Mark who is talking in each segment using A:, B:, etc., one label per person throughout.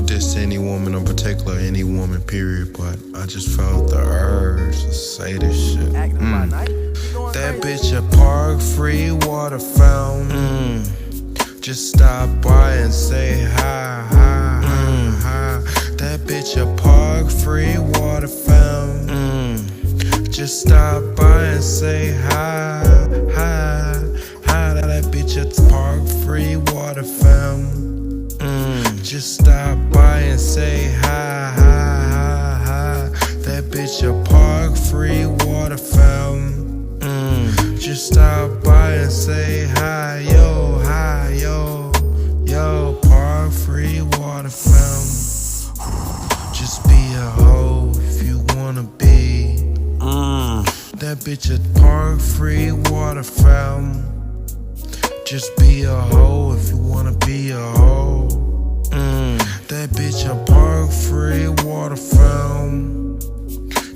A: diss to any woman in particular, any woman, period, but I just felt the urge to say this shit. That bitch a park, free water fountain. Just stop by and say hi, hi, hi, hi. That bitch a park, free water fountain. Just stop by and say hi, hi, hi. That bitch a park, free water fountain. Just stop by and say hi, hi, hi, hi. That bitch a park, free water fountain. Just stop by and say hi, yo, yo, park, free water fountain. Just be a hoe if you wanna be. That bitch a park, free water fountain. Just be a hoe if you wanna be a hoe. That bitch a park, free water fountain.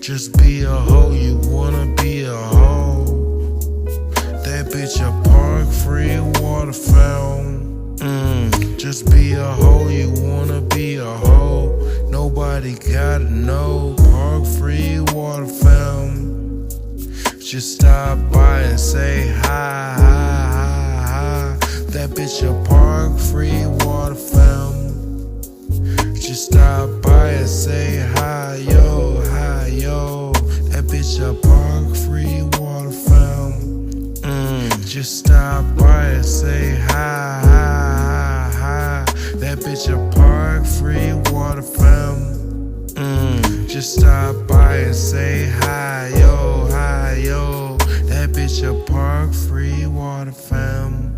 A: Just be a hoe, you wanna be a hoe. That bitch a park, free water fountain. Just be a hoe, you wanna be a hoe. Nobody gotta know, park, free water fountain. Just stop by and say hi, hi, hi, hi. That bitch a park, free water fountain. Just stop by and say hi, yo, that bitch a park, free water fountain. Just stop by and say hi, hi, hi. That bitch a park, free water fountain. Just stop by and say hi, yo, that bitch a park, free water fountain.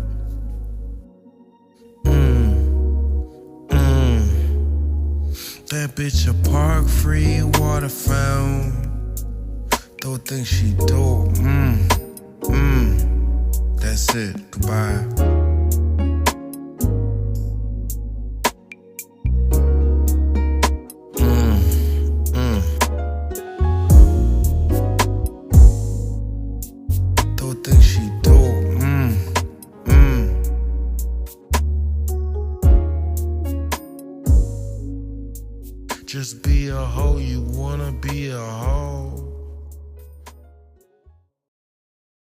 A: That bitch a park, free water fountain. Don't think she dope. That's it. Goodbye. Don't think she dope. Just be a hoe, you wanna be a hoe.